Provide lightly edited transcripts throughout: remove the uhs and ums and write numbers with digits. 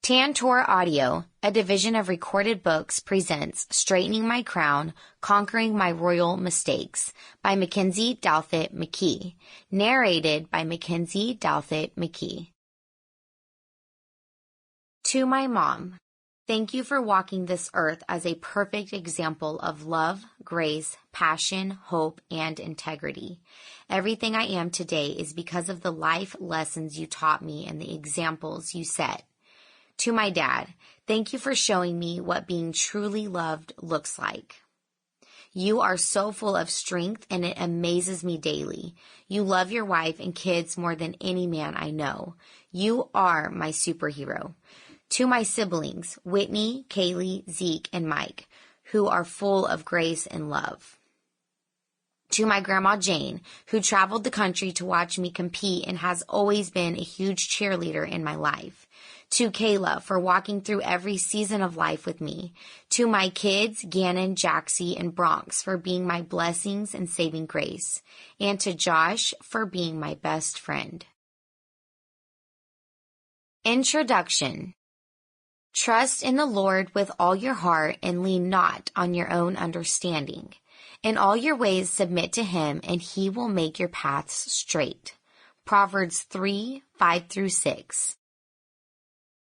Tantor Audio, a division of Recorded Books, presents Straightening My Crown, Conquering My Royal Mistakes by Mackenzie Douthit Mckee, narrated by Mackenzie Douthit Mckee. To my mom, thank you for walking this earth as a perfect example of love, grace, passion, hope, and integrity. Everything I am today is because of the life lessons you taught me and the examples you set. To my dad, thank you for showing me what being truly loved looks like. You are so full of strength and it amazes me daily. You love your wife and kids more than any man I know. You are my superhero. To my siblings, Whitney, Kaylee, Zeke, and Mike, who are full of grace and love. To my grandma Jane, who traveled the country to watch me compete and has always been a huge cheerleader in my life. To Kayla for walking through every season of life with me. To my kids, Gannon, Jaxie, and Bronx for being my blessings and saving grace. And to Josh for being my best friend. Introduction. Trust in the Lord with all your heart and lean not on your own understanding. In all your ways submit to him and he will make your paths straight. Proverbs 3:5-6.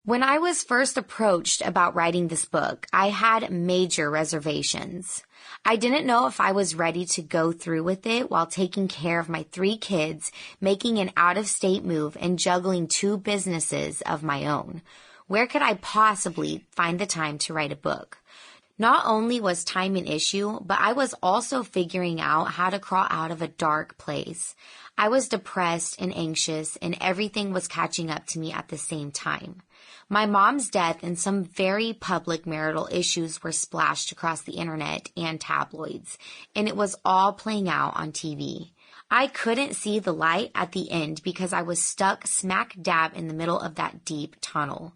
When I was first approached about writing this book, I had major reservations. I didn't know if I was ready to go through with it while taking care of my 3 kids, making an out-of-state move, and juggling 2 businesses of my own. Where could I possibly find the time to write a book? Not only was time an issue, but I was also figuring out how to crawl out of a dark place. I was depressed and anxious, and everything was catching up to me at the same time. My mom's death and some very public marital issues were splashed across the internet and tabloids, and it was all playing out on TV. I couldn't see the light at the end because I was stuck smack dab in the middle of that deep tunnel.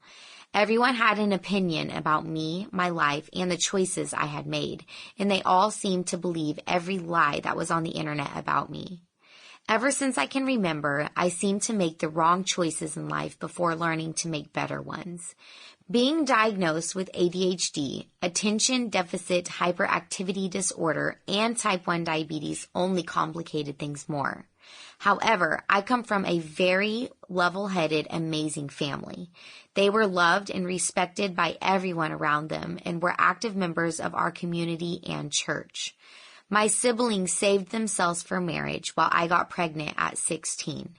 Everyone had an opinion about me, my life, and the choices I had made, and they all seemed to believe every lie that was on the internet about me. Ever since I can remember, I seemed to make the wrong choices in life before learning to make better ones. Being diagnosed with ADHD, attention deficit hyperactivity disorder, and type 1 diabetes only complicated things more. However, I come from a very level-headed, amazing family. They were loved and respected by everyone around them and were active members of our community and church. My siblings saved themselves for marriage while I got pregnant at 16.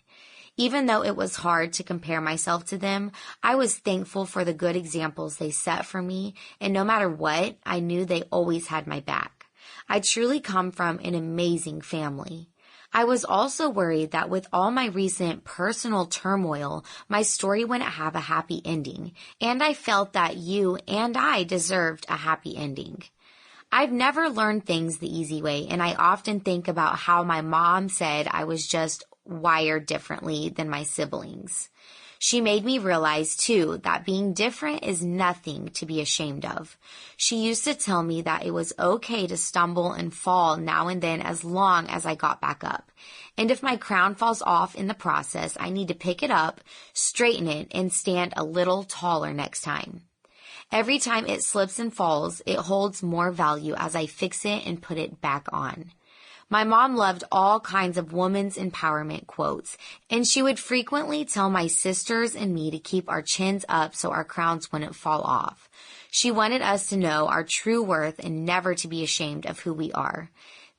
Even though it was hard to compare myself to them, I was thankful for the good examples they set for me, and no matter what, I knew they always had my back. I truly come from an amazing family. I was also worried that with all my recent personal turmoil, my story wouldn't have a happy ending, and I felt that you and I deserved a happy ending. I've never learned things the easy way, and I often think about how my mom said I was just wired differently than my siblings. She made me realize, too, that being different is nothing to be ashamed of. She used to tell me that it was okay to stumble and fall now and then as long as I got back up. And if my crown falls off in the process, I need to pick it up, straighten it, and stand a little taller next time. Every time it slips and falls, it holds more value as I fix it and put it back on. My mom loved all kinds of women's empowerment quotes, and she would frequently tell my sisters and me to keep our chins up so our crowns wouldn't fall off. She wanted us to know our true worth and never to be ashamed of who we are.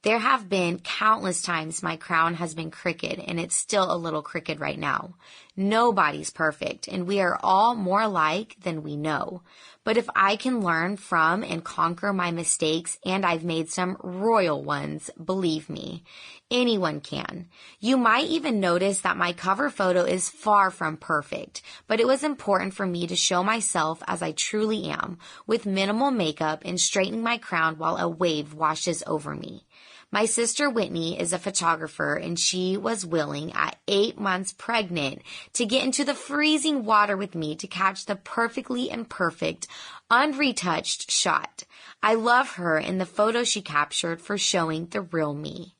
There have been countless times my crown has been crooked, and it's still a little crooked right now. Nobody's perfect, and we are all more alike than we know. But if I can learn from and conquer my mistakes, and I've made some royal ones, believe me, anyone can. You might even notice that my cover photo is far from perfect, but it was important for me to show myself as I truly am, with minimal makeup and straightening my crown while a wave washes over me. My sister Whitney is a photographer, and she was willing at 8 months pregnant to get into the freezing water with me to catch the perfectly imperfect, unretouched shot. I love her and the photo she captured for showing the real me.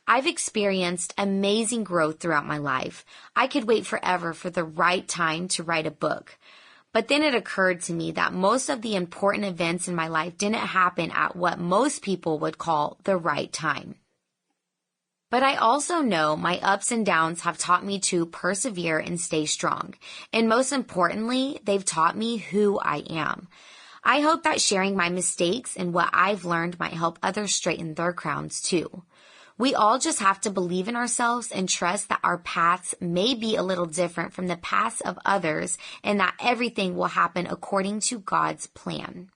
I've experienced amazing growth throughout my life. I could wait forever for the right time to write a book. But then it occurred to me that most of the important events in my life didn't happen at what most people would call the right time. But I also know my ups and downs have taught me to persevere and stay strong. And most importantly, they've taught me who I am. I hope that sharing my mistakes and what I've learned might help others straighten their crowns too. We all just have to believe in ourselves and trust that our paths may be a little different from the paths of others and that everything will happen according to God's plan.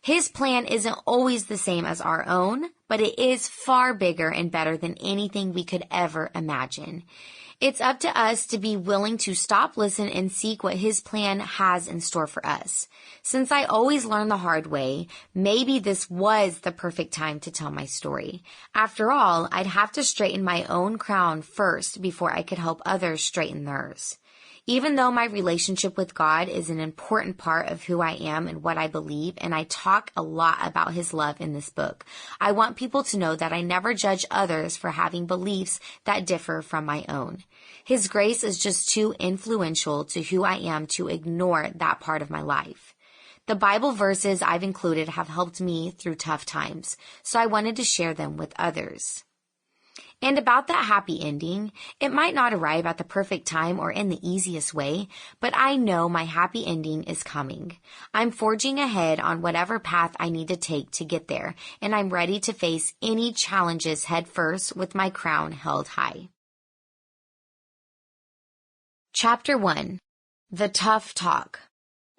His plan isn't always the same as our own, but it is far bigger and better than anything we could ever imagine. It's up to us to be willing to stop, listen, and seek what His plan has in store for us. Since I always learn the hard way, maybe this was the perfect time to tell my story. After all, I'd have to straighten my own crown first before I could help others straighten theirs. Even though my relationship with God is an important part of who I am and what I believe, and I talk a lot about His love in this book, I want people to know that I never judge others for having beliefs that differ from my own. His grace is just too influential to who I am to ignore that part of my life. The Bible verses I've included have helped me through tough times, so I wanted to share them with others. And about that happy ending, it might not arrive at the perfect time or in the easiest way, but I know my happy ending is coming. I'm forging ahead on whatever path I need to take to get there, and I'm ready to face any challenges head first with my crown held high. Chapter 1. The Tough Talk.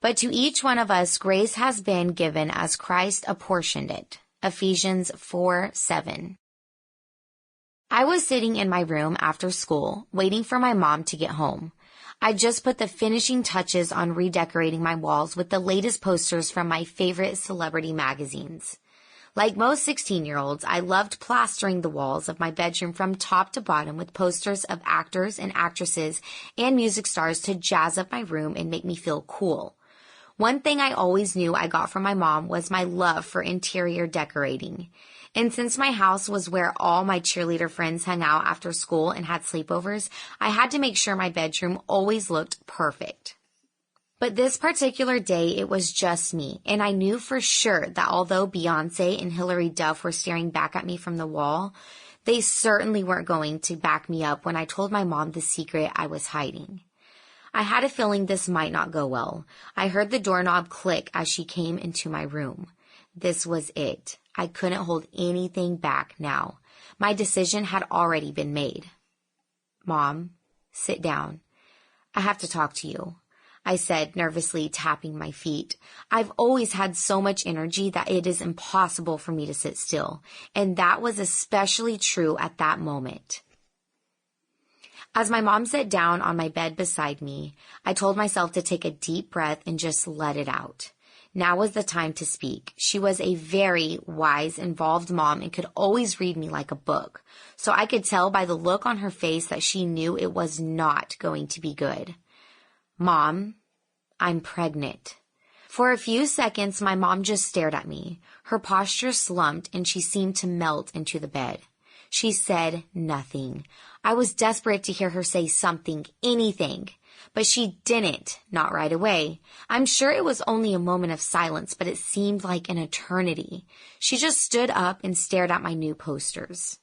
But to each one of us grace has been given as Christ apportioned it. Ephesians 4:7. I was sitting in my room after school, waiting for my mom to get home. I just put the finishing touches on redecorating my walls with the latest posters from my favorite celebrity magazines. Like most 16-year-olds, I loved plastering the walls of my bedroom from top to bottom with posters of actors and actresses and music stars to jazz up my room and make me feel cool. One thing I always knew I got from my mom was my love for interior decorating. And since my house was where all my cheerleader friends hung out after school and had sleepovers, I had to make sure my bedroom always looked perfect. But this particular day, it was just me, and I knew for sure that although Beyonce and Hilary Duff were staring back at me from the wall, they certainly weren't going to back me up when I told my mom the secret I was hiding. I had a feeling this might not go well. I heard the doorknob click as she came into my room. This was it. I couldn't hold anything back now. My decision had already been made. Mom, sit down. I have to talk to you, I said, nervously tapping my feet. I've always had so much energy that it is impossible for me to sit still, and that was especially true at that moment. As my mom sat down on my bed beside me, I told myself to take a deep breath and just let it out. Now was the time to speak. She was a very wise, involved mom and could always read me like a book. So I could tell by the look on her face that she knew it was not going to be good. Mom, I'm pregnant. For a few seconds, my mom just stared at me. Her posture slumped and she seemed to melt into the bed. She said nothing. I was desperate to hear her say something, anything. But she didn't, not right away. I'm sure it was only a moment of silence, but it seemed like an eternity. She just stood up and stared at my new posters.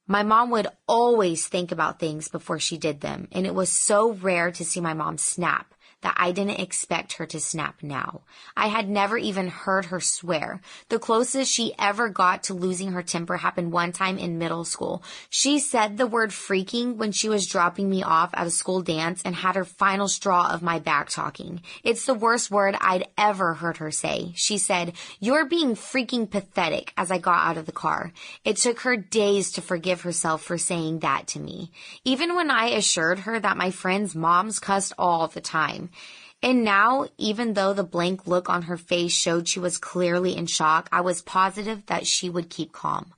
My mom would always think about things before she did them, and it was so rare to see my mom snap that I didn't expect her to snap now. I had never even heard her swear. The closest she ever got to losing her temper happened one time in middle school. She said the word freaking when she was dropping me off at a school dance and had her final straw of my back talking. It's the worst word I'd ever heard her say. She said, "You're being freaking pathetic," as I got out of the car. It took her days to forgive herself for saying that to me. Even when I assured her that my friends' moms cussed all the time. And now, even though the blank look on her face showed she was clearly in shock, I was positive that she would keep calm.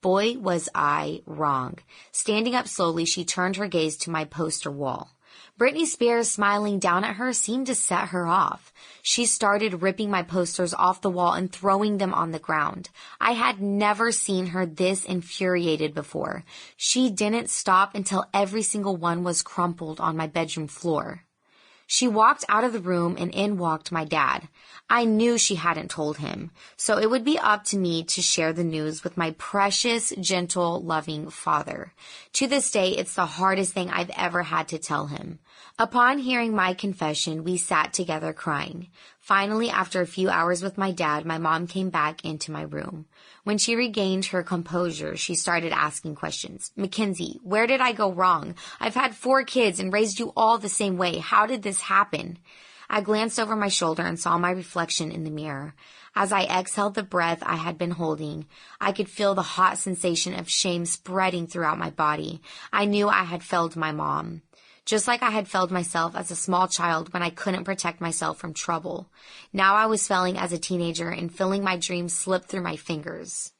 Boy, was I wrong. Standing up slowly, she turned her gaze to my poster wall. Britney Spears smiling down at her seemed to set her off. She started ripping my posters off the wall and throwing them on the ground. I had never seen her this infuriated before. She didn't stop until every single one was crumpled on my bedroom floor. She walked out of the room and in walked my dad. I knew she hadn't told him, so it would be up to me to share the news with my precious, gentle, loving father. To this day, it's the hardest thing I've ever had to tell him. Upon hearing my confession, we sat together crying. Finally, after a few hours with my dad, my mom came back into my room. When she regained her composure, she started asking questions. Mackenzie, where did I go wrong? I've had 4 kids and raised you all the same way. How did this happen? I glanced over my shoulder and saw my reflection in the mirror. As I exhaled the breath I had been holding, I could feel the hot sensation of shame spreading throughout my body. I knew I had failed my mom, just like I had failed myself as a small child when I couldn't protect myself from trouble. Now I was failing as a teenager and feeling my dreams slip through my fingers.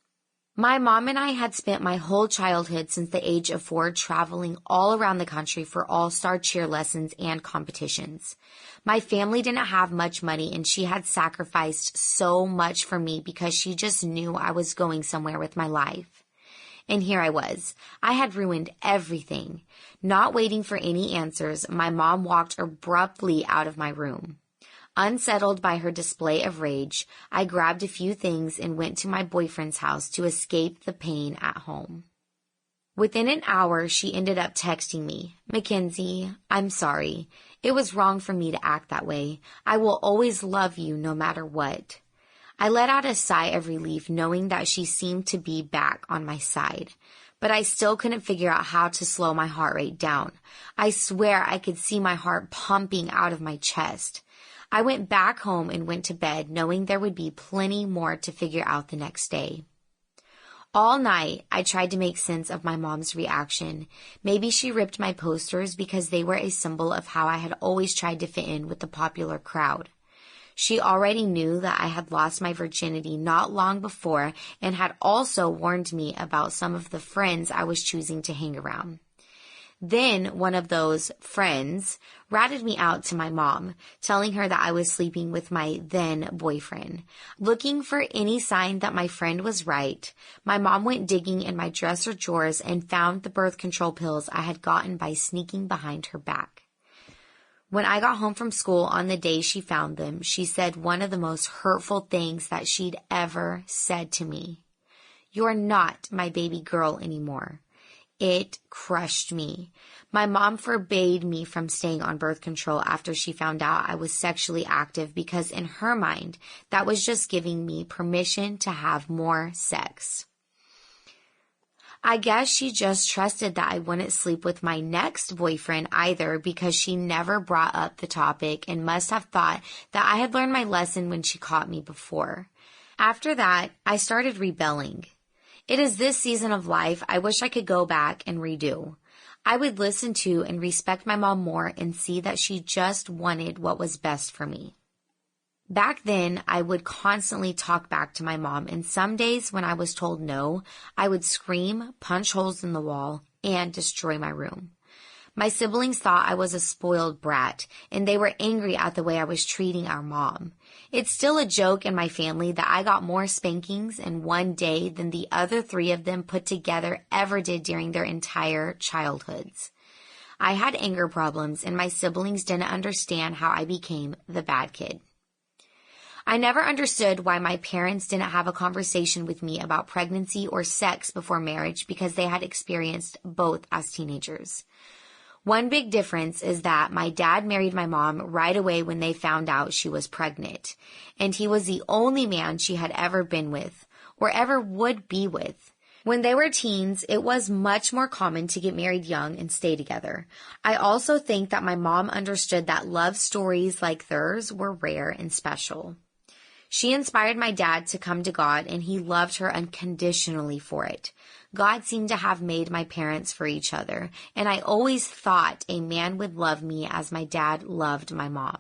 My mom and I had spent my whole childhood since the age of 4 traveling all around the country for all-star cheer lessons and competitions. My family didn't have much money and she had sacrificed so much for me because she just knew I was going somewhere with my life. And here I was. I had ruined everything. Not waiting for any answers, my mom walked abruptly out of my room. Unsettled by her display of rage, I grabbed a few things and went to my boyfriend's house to escape the pain at home. Within an hour, she ended up texting me, Mackenzie, I'm sorry. It was wrong for me to act that way. I will always love you no matter what. I let out a sigh of relief knowing that she seemed to be back on my side, but I still couldn't figure out how to slow my heart rate down. I swear I could see my heart pumping out of my chest. I went back home and went to bed knowing there would be plenty more to figure out the next day. All night, I tried to make sense of my mom's reaction. Maybe she ripped my posters because they were a symbol of how I had always tried to fit in with the popular crowd. She already knew that I had lost my virginity not long before and had also warned me about some of the friends I was choosing to hang around. Then one of those friends ratted me out to my mom, telling her that I was sleeping with my then boyfriend. Looking for any sign that my friend was right, my mom went digging in my dresser drawers and found the birth control pills I had gotten by sneaking behind her back. When I got home from school on the day she found them, she said one of the most hurtful things that she'd ever said to me. You're not my baby girl anymore. It crushed me. My mom forbade me from staying on birth control after she found out I was sexually active because in her mind, that was just giving me permission to have more sex. I guess she just trusted that I wouldn't sleep with my next boyfriend either because she never brought up the topic and must have thought that I had learned my lesson when she caught me before. After that, I started rebelling. It is this season of life I wish I could go back and redo. I would listen to and respect my mom more and see that she just wanted what was best for me. Back then, I would constantly talk back to my mom, and some days when I was told no, I would scream, punch holes in the wall, and destroy my room. My siblings thought I was a spoiled brat, and they were angry at the way I was treating our mom. It's still a joke in my family that I got more spankings in one day than the other 3 of them put together ever did during their entire childhoods. I had anger problems, and my siblings didn't understand how I became the bad kid. I never understood why my parents didn't have a conversation with me about pregnancy or sex before marriage because they had experienced both as teenagers. One big difference is that my dad married my mom right away when they found out she was pregnant, and he was the only man she had ever been with or ever would be with. When they were teens, it was much more common to get married young and stay together. I also think that my mom understood that love stories like theirs were rare and special. She inspired my dad to come to God, and he loved her unconditionally for it. God seemed to have made my parents for each other, and I always thought a man would love me as my dad loved my mom.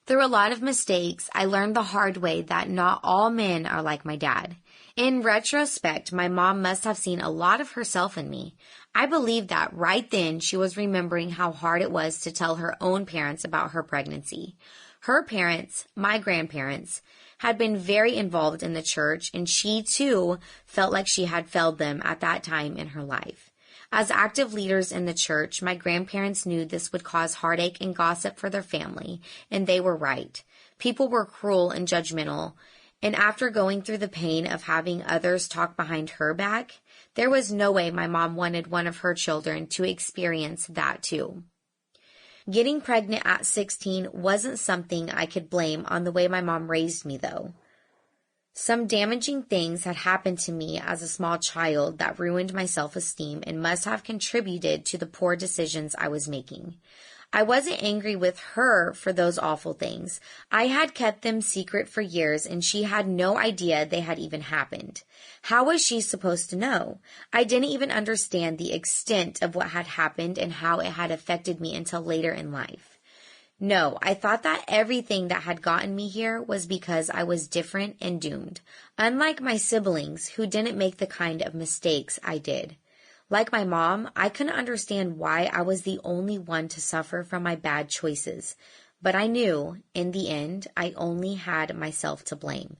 Through a lot of mistakes, I learned the hard way that not all men are like my dad. In retrospect, my mom must have seen a lot of herself in me. I believe that right then she was remembering how hard it was to tell her own parents about her pregnancy. Her parents, my grandparents, had been very involved in the church, and she too felt like she had failed them at that time in her life. As active leaders in the church, my grandparents knew this would cause heartache and gossip for their family, and they were right. People were cruel and judgmental, and after going through the pain of having others talk behind her back, there was no way my mom wanted one of her children to experience that too. Getting pregnant at 16 wasn't something I could blame on the way my mom raised me, though. Some damaging things had happened to me as a small child that ruined my self-esteem and must have contributed to the poor decisions I was making. I wasn't angry with her for those awful things. I had kept them secret for years, and she had no idea they had even happened. How was she supposed to know? I didn't even understand the extent of what had happened and how it had affected me until later in life. No, I thought that everything that had gotten me here was because I was different and doomed, unlike my siblings who didn't make the kind of mistakes I did. Like my mom, I couldn't understand why I was the only one to suffer from my bad choices, but I knew, in the end, I only had myself to blame.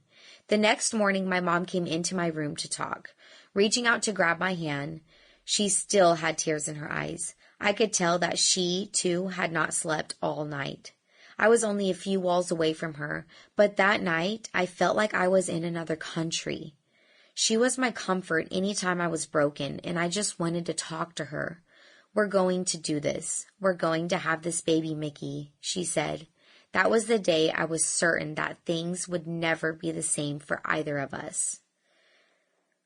The next morning, my mom came into my room to talk. Reaching out to grab my hand, she still had tears in her eyes. I could tell that she, too, had not slept all night. I was only a few walls away from her, but that night I felt like I was in another country. She was my comfort anytime I was broken, and I just wanted to talk to her. "We're going to do this. We're going to have this baby, Mckee," she said. That was the day I was certain that things would never be the same for either of us.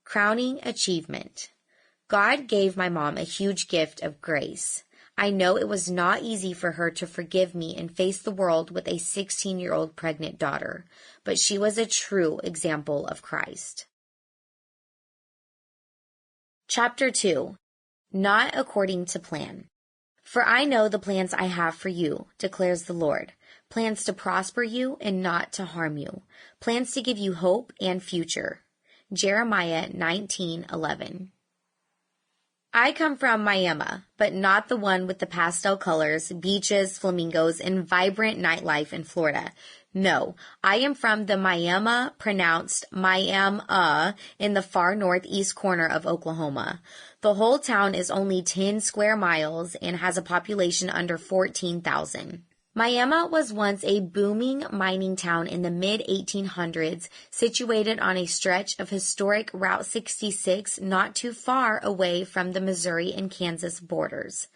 Crowning achievement. God gave my mom a huge gift of grace. I know it was not easy for her to forgive me and face the world with a 16-year-old pregnant daughter, but she was a true example of Christ. Chapter 2. Not according to plan. "For I know the plans I have for you, declares the Lord, plans to prosper you and not to harm you, plans to give you hope and future." Jeremiah 19:11. I come from Miami, but not the one with the pastel colors, beaches, flamingos, and vibrant nightlife in Florida. No, I am from the Miami, pronounced Miami, in the far northeast corner of Oklahoma. The whole town is only 10 square miles and has a population under 14,000. Miami was once a booming mining town in the mid-1800s, situated on a stretch of historic Route 66 not too far away from the Missouri and Kansas borders.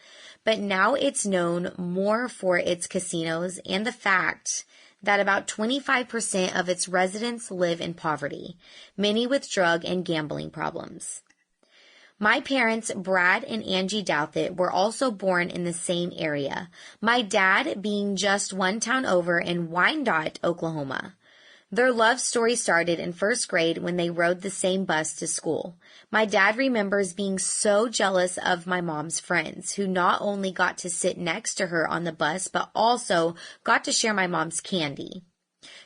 But now it's known more for its casinos and the fact that about 25% of its residents live in poverty, many with drug and gambling problems. My parents, Brad and Angie Douthit, were also born in the same area, my dad being just one town over in Wyandotte, Oklahoma. Their love story started in first grade when they rode the same bus to school. My dad remembers being so jealous of my mom's friends, who not only got to sit next to her on the bus, but also got to share my mom's candy.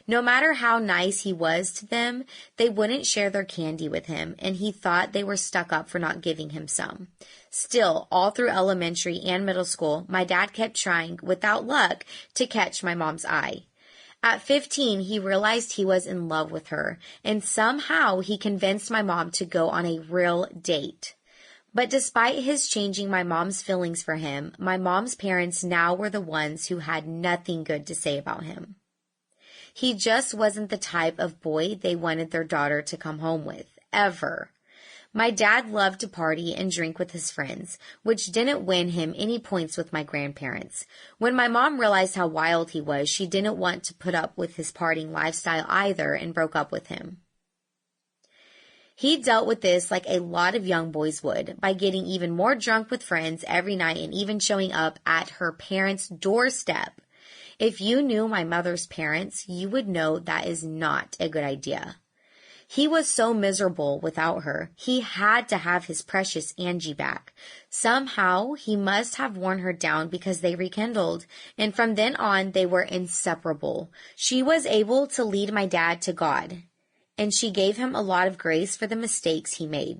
No matter how nice he was to them, they wouldn't share their candy with him, and he thought they were stuck up for not giving him some. Still, all through elementary and middle school, my dad kept trying, without luck, to catch my mom's eye. At 15, he realized he was in love with her, and somehow he convinced my mom to go on a real date. But despite his changing my mom's feelings for him, my mom's parents now were the ones who had nothing good to say about him. He just wasn't the type of boy they wanted their daughter to come home with, ever. My dad loved to party and drink with his friends, which didn't win him any points with my grandparents. When my mom realized how wild he was, she didn't want to put up with his partying lifestyle either and broke up with him. He dealt with this like a lot of young boys would, by getting even more drunk with friends every night and even showing up at her parents' doorstep. If you knew my mother's parents, you would know that is not a good idea. He was so miserable without her. He had to have his precious Angie back. Somehow, he must have worn her down because they rekindled, and from then on, they were inseparable. She was able to lead my dad to God, and she gave him a lot of grace for the mistakes he made.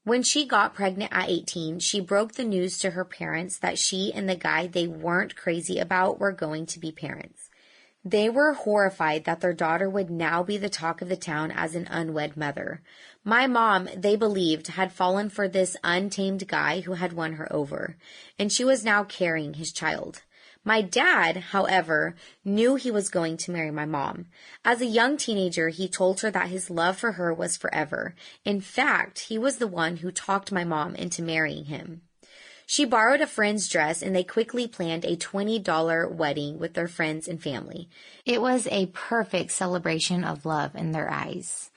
When she got pregnant at 18, she broke the news to her parents that she and the guy they weren't crazy about were going to be parents. They were horrified that their daughter would now be the talk of the town as an unwed mother. My mom, they believed, had fallen for this untamed guy who had won her over, and she was now carrying his child. My dad, however, knew he was going to marry my mom. As a young teenager, he told her that his love for her was forever. In fact, he was the one who talked my mom into marrying him. She borrowed a friend's dress, and they quickly planned a $20 wedding with their friends and family. It was a perfect celebration of love in their eyes.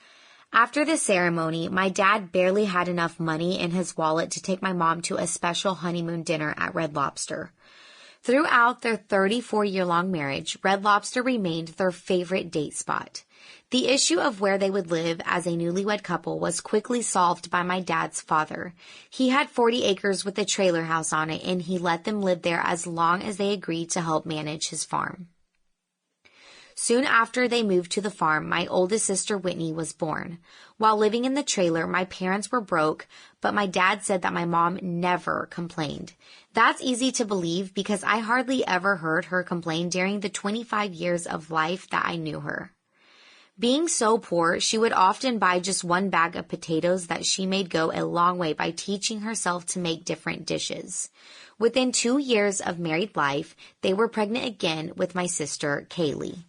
After the ceremony, my dad barely had enough money in his wallet to take my mom to a special honeymoon dinner at Red Lobster. Throughout their 34-year-long marriage, Red Lobster remained their favorite date spot. The issue of where they would live as a newlywed couple was quickly solved by my dad's father. He had 40 acres with a trailer house on it, and he let them live there as long as they agreed to help manage his farm. Soon after they moved to the farm, my oldest sister Whitney was born. While living in the trailer, my parents were broke, but my dad said that my mom never complained. That's easy to believe because I hardly ever heard her complain during the 25 years of life that I knew her. Being so poor, she would often buy just one bag of potatoes that she made go a long way by teaching herself to make different dishes. Within 2 years of married life, they were pregnant again with my sister, Kaylee.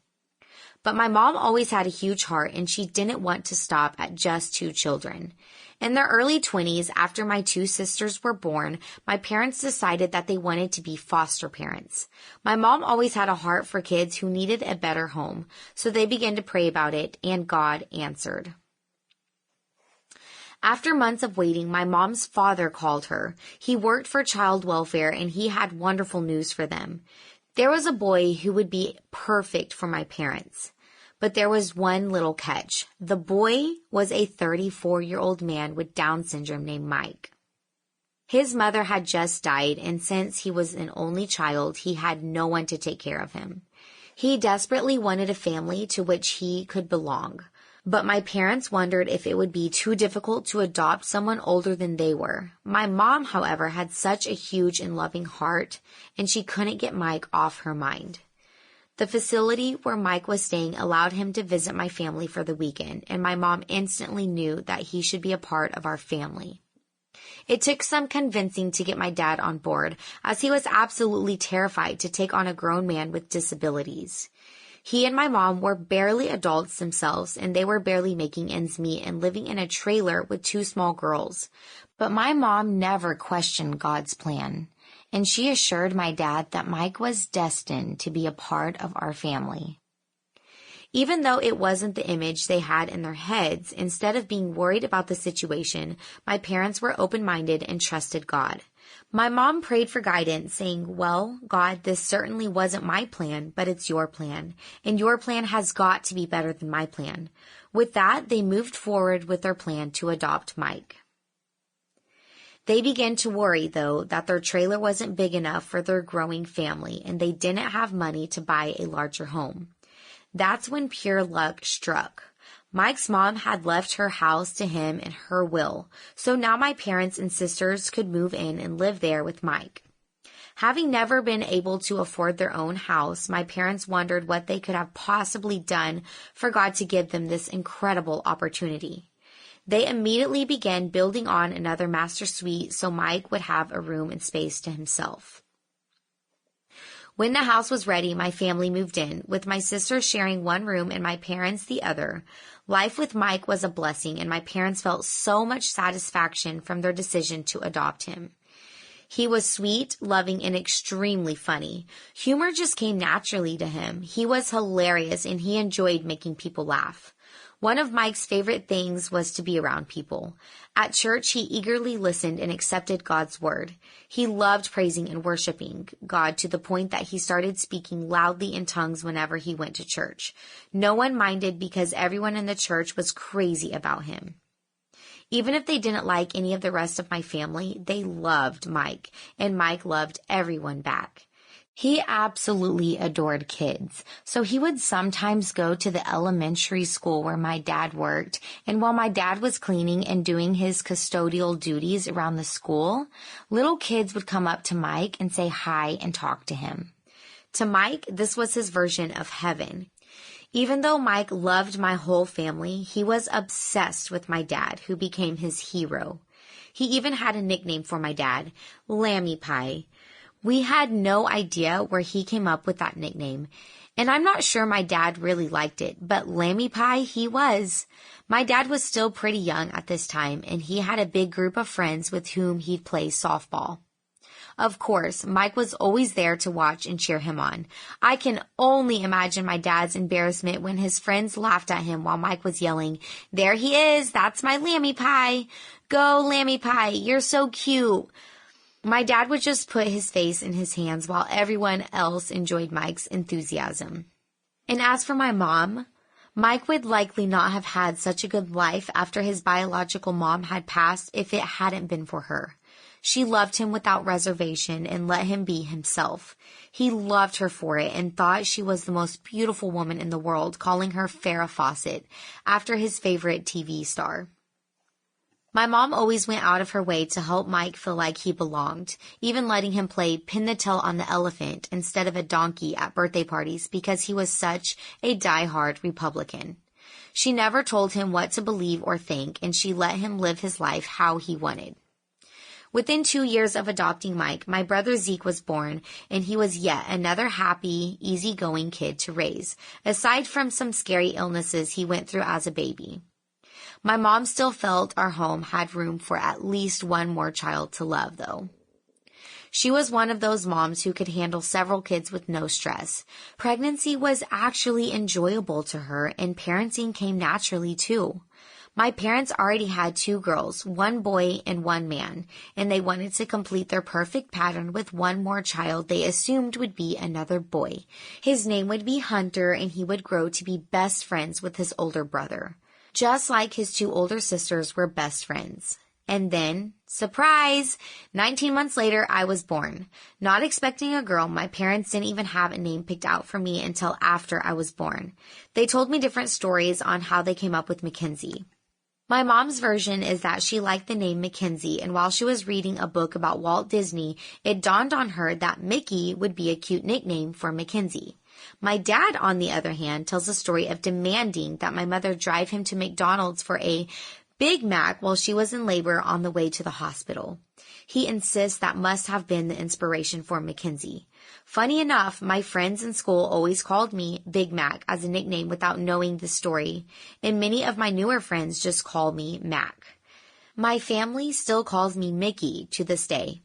But my mom always had a huge heart, and she didn't want to stop at just 2 children. In their early 20s, after my 2 sisters were born, my parents decided that they wanted to be foster parents. My mom always had a heart for kids who needed a better home, so they began to pray about it, and God answered. After months of waiting, my mom's father called her. He worked for child welfare, and he had wonderful news for them. There was a boy who would be perfect for my parents. But there was one little catch. The boy was a 34-year-old man with Down syndrome named Mike. His mother had just died, and since he was an only child, he had no one to take care of him. He desperately wanted a family to which he could belong. But my parents wondered if it would be too difficult to adopt someone older than they were. My mom, however, had such a huge and loving heart, and she couldn't get Mike off her mind. The facility where Mike was staying allowed him to visit my family for the weekend, and my mom instantly knew that he should be a part of our family. It took some convincing to get my dad on board, as he was absolutely terrified to take on a grown man with disabilities. He and my mom were barely adults themselves, and they were barely making ends meet and living in a trailer with 2 small girls. But my mom never questioned God's plan, and she assured my dad that Mike was destined to be a part of our family. Even though it wasn't the image they had in their heads, instead of being worried about the situation, my parents were open-minded and trusted God. My mom prayed for guidance, saying, "Well, God, this certainly wasn't my plan, but it's your plan, and your plan has got to be better than my plan." With that, they moved forward with their plan to adopt Mike. They began to worry, though, that their trailer wasn't big enough for their growing family, and they didn't have money to buy a larger home. That's when pure luck struck. Mike's mom had left her house to him in her will, so now my parents and sisters could move in and live there with Mike. Having never been able to afford their own house, my parents wondered what they could have possibly done for God to give them this incredible opportunity. They immediately began building on another master suite so Mike would have a room and space to himself. When the house was ready, my family moved in, with my sisters sharing one room and my parents the other. Life with Mike was a blessing, and my parents felt so much satisfaction from their decision to adopt him. He was sweet, loving, and extremely funny. Humor just came naturally to him. He was hilarious, and he enjoyed making people laugh. One of Mike's favorite things was to be around people. At church, he eagerly listened and accepted God's word. He loved praising and worshiping God to the point that he started speaking loudly in tongues whenever he went to church. No one minded because everyone in the church was crazy about him. Even if they didn't like any of the rest of my family, they loved Mike, and Mike loved everyone back. He absolutely adored kids, so he would sometimes go to the elementary school where my dad worked, and while my dad was cleaning and doing his custodial duties around the school, little kids would come up to Mike and say hi and talk to him. To Mike, this was his version of heaven. Even though Mike loved my whole family, he was obsessed with my dad, who became his hero. He even had a nickname for my dad, Lammy Pie. We had no idea where he came up with that nickname, and I'm not sure my dad really liked it, but Lammy Pie he was. My dad was still pretty young at this time, and he had a big group of friends with whom he'd play softball. Of course, Mike was always there to watch and cheer him on. I can only imagine my dad's embarrassment when his friends laughed at him while Mike was yelling, "There he is, that's my Lammy Pie. Go, Lammy Pie, you're so cute." My dad would just put his face in his hands while everyone else enjoyed Mike's enthusiasm. And as for my mom, Mike would likely not have had such a good life after his biological mom had passed if it hadn't been for her. She loved him without reservation and let him be himself. He loved her for it and thought she was the most beautiful woman in the world, calling her Farrah Fawcett, after his favorite TV star. My mom always went out of her way to help Mike feel like he belonged, even letting him play pin the tail on the elephant instead of a donkey at birthday parties because he was such a die-hard Republican. She never told him what to believe or think, and she let him live his life how he wanted. Within 2 years of adopting Mike, my brother Zeke was born, and he was yet another happy, easygoing kid to raise, aside from some scary illnesses he went through as a baby. My mom still felt our home had room for at least one more child to love, though. She was one of those moms who could handle several kids with no stress. Pregnancy was actually enjoyable to her, and parenting came naturally, too. My parents already had 2 girls, 1 boy and 1 man, and they wanted to complete their perfect pattern with one more child they assumed would be another boy. His name would be Hunter, and he would grow to be best friends with his older brother, just like his 2 older sisters were best friends. And then, surprise! 19 months later, I was born. Not expecting a girl, my parents didn't even have a name picked out for me until after I was born. They told me different stories on how they came up with Mackenzie. My mom's version is that she liked the name Mackenzie, and while she was reading a book about Walt Disney, it dawned on her that Mickey would be a cute nickname for Mackenzie. My dad, on the other hand, tells a story of demanding that my mother drive him to McDonald's for a Big Mac while she was in labor on the way to the hospital. He insists that must have been the inspiration for Mackenzie. Funny enough, my friends in school always called me Big Mac as a nickname without knowing the story, and many of my newer friends just call me Mac. My family still calls me Mickey to this day.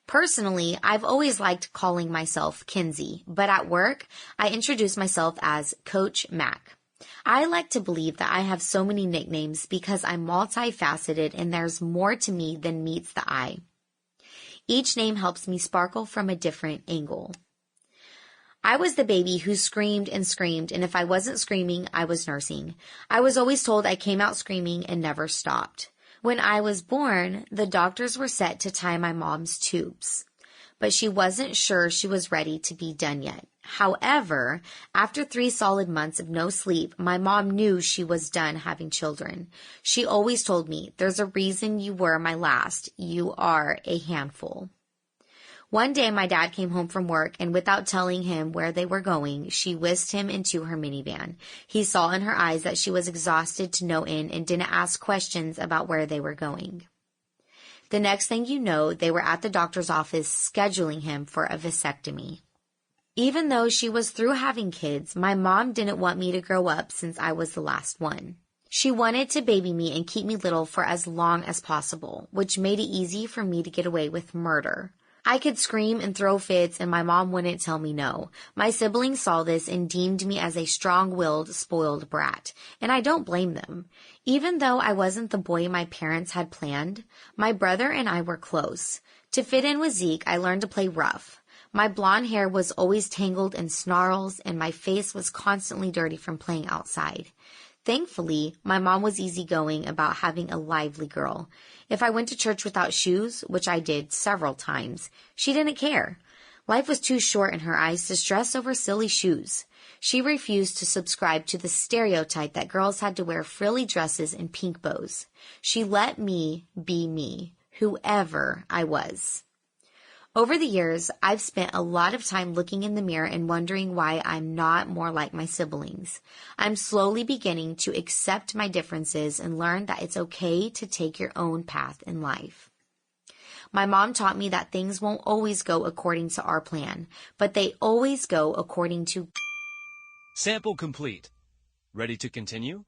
Personally, I've always liked calling myself Kenzie, but at work, I introduce myself as Coach Mac. I like to believe that I have so many nicknames because I'm multifaceted and there's more to me than meets the eye. Each name helps me sparkle from a different angle. I was the baby who screamed, and if I wasn't screaming, I was nursing. I was always told I came out screaming and never stopped. When I was born, the doctors were set to tie my mom's tubes, but she wasn't sure she was ready to be done yet. However, after 3 solid months of no sleep, my mom knew she was done having children. She always told me, "There's a reason you were my last. You are a handful." One day, my dad came home from work, and without telling him where they were going, she whisked him into her minivan. He saw in her eyes that she was exhausted to no end and didn't ask questions about where they were going. The next thing you know, they were at the doctor's office scheduling him for a vasectomy. Even though she was through having kids, my mom didn't want me to grow up since I was the last one. She wanted to baby me and keep me little for as long as possible, which made it easy for me to get away with murder. I could scream and throw fits, and my mom wouldn't tell me no. My siblings saw this and deemed me as a strong-willed, spoiled brat, and I don't blame them. Even though I wasn't the boy my parents had planned, my brother and I were close. To fit in with Zeke, I learned to play rough. My blonde hair was always tangled in snarls, and my face was constantly dirty from playing outside. Thankfully, my mom was easygoing about having a lively girl. If I went to church without shoes, which I did several times, she didn't care. Life was too short in her eyes to stress over silly shoes. She refused to subscribe to the stereotype that girls had to wear frilly dresses and pink bows. She let me be me, whoever I was. Over the years, I've spent a lot of time looking in the mirror and wondering why I'm not more like my siblings. I'm slowly beginning to accept my differences and learn that it's okay to take your own path in life. My mom taught me that things won't always go according to our plan, but they always go according to. Sample complete. Ready to continue?